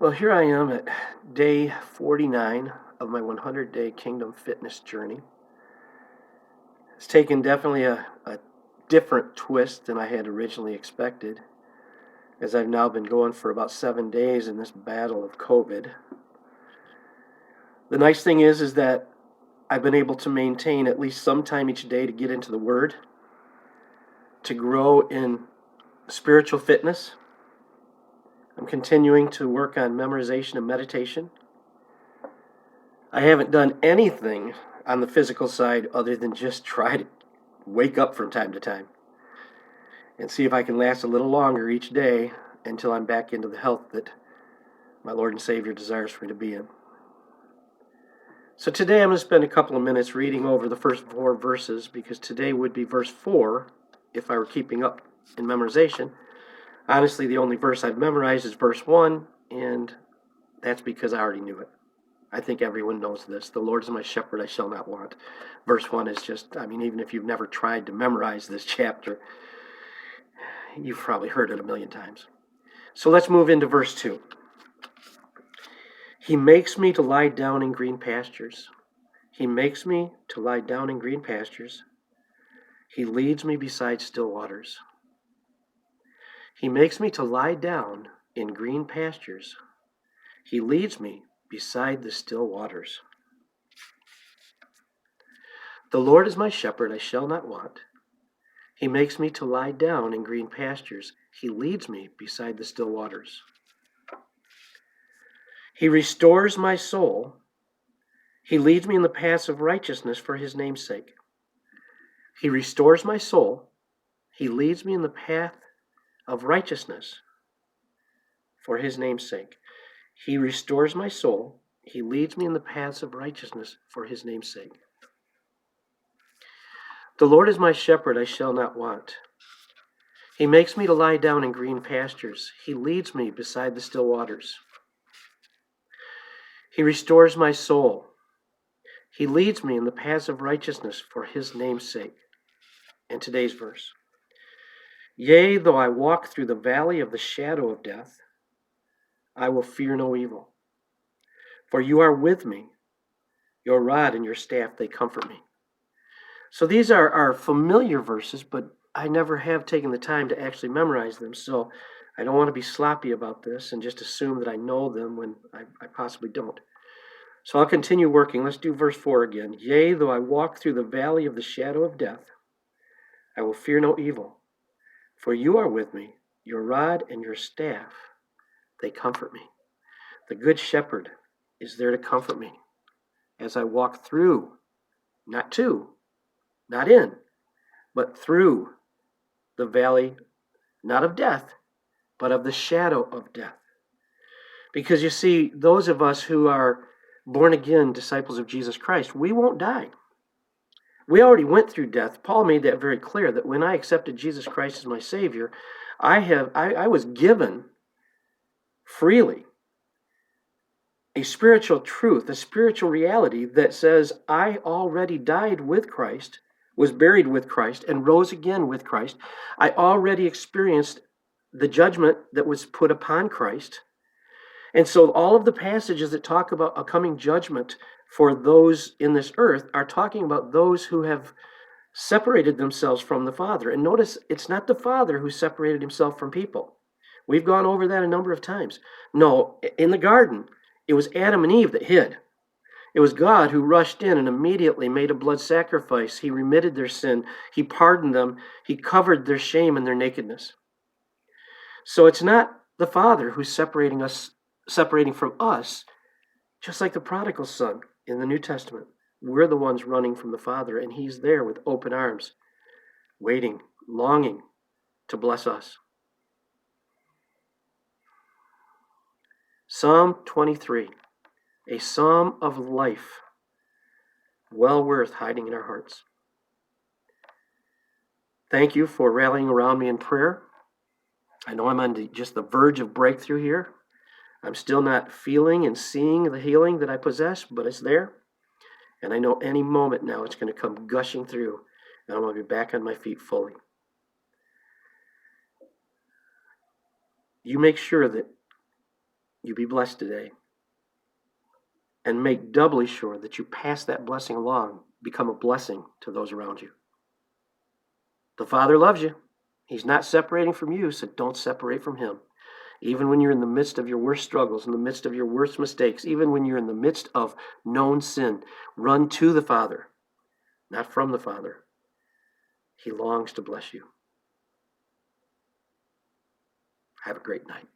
Well, here I am at day 49 of my 100-day Kingdom Fitness journey. It's taken definitely a different twist than I had originally expected, as I've now been going for about 7 days in this battle of COVID. The nice thing is that I've been able to maintain at least some time each day to get into the Word, to grow in spiritual fitness. I'm continuing to work on memorization and meditation. I haven't done anything on the physical side other than just try to wake up from time to time and see if I can last a little longer each day until I'm back into the health that my Lord and Savior desires for me to be in. So today I'm going to spend a couple of minutes reading over the first 4 verses, because today would be verse 4 if I were keeping up in memorization. Honestly, the only verse I've memorized is verse 1, and that's because I already knew it. I think everyone knows this. The Lord is my shepherd, I shall not want. Verse 1 is just, even if you've never tried to memorize this chapter, you've probably heard it a million times. So let's move into verse 2. He makes me to lie down in green pastures. He makes me to lie down in green pastures. He leads me beside still waters. He makes me to lie down in green pastures. He leads me beside the still waters. The Lord is my shepherd, I shall not want. He makes me to lie down in green pastures. He leads me beside the still waters. He restores my soul. He leads me in the paths of righteousness for his name's sake. He restores my soul. He leads me in the path of righteousness for his name's sake. He restores my soul. He leads me in the paths of righteousness for his name's sake. The Lord is my shepherd, I shall not want. He makes me to lie down in green pastures. He leads me beside the still waters. He restores my soul. He leads me in the paths of righteousness for his name's sake. And today's verse. Yea, though I walk through the valley of the shadow of death, I will fear no evil. For you are with me. Your rod and your staff, they comfort me. So these are familiar verses, but I never have taken the time to actually memorize them. So I don't want to be sloppy about this and just assume that I know them when I possibly don't. So I'll continue working. Let's do verse 4 again. Yea, though I walk through the valley of the shadow of death, I will fear no evil. For you are with me. Your rod and your staff, they comfort me. The good shepherd is there to comfort me as I walk through, not to, not in, but through the valley, not of death, but of the shadow of death. Because you see, those of us who are born again disciples of Jesus Christ, we won't die. We already went through death. Paul made that very clear, that when I accepted Jesus Christ as my Savior, I was given freely a spiritual truth, a spiritual reality that says I already died with Christ, was buried with Christ, and rose again with Christ. I already experienced the judgment that was put upon Christ. And so all of the passages that talk about a coming judgment for those in this earth are talking about those who have separated themselves from the Father. And notice, it's not the Father who separated himself from people. We've gone over that a number of times. No, in the garden, it was Adam and Eve that hid. It was God who rushed in and immediately made a blood sacrifice. He remitted their sin. He pardoned them. He covered their shame and their nakedness. So it's not the Father who's separating from us, just like the prodigal son in the New Testament. We're the ones running from the Father, and he's there with open arms, waiting, longing to bless us. Psalm 23, a psalm of life, well worth hiding in our hearts. Thank you for rallying around me in prayer. I know I'm on just the verge of breakthrough here. I'm still not feeling and seeing the healing that I possess, but it's there. And I know any moment now it's going to come gushing through, and I'm going to be back on my feet fully. You make sure that you be blessed today. And make doubly sure that you pass that blessing along, become a blessing to those around you. The Father loves you. He's not separating from you, so don't separate from Him. Even when you're in the midst of your worst struggles, in the midst of your worst mistakes, even when you're in the midst of known sin, run to the Father, not from the Father. He longs to bless you. Have a great night.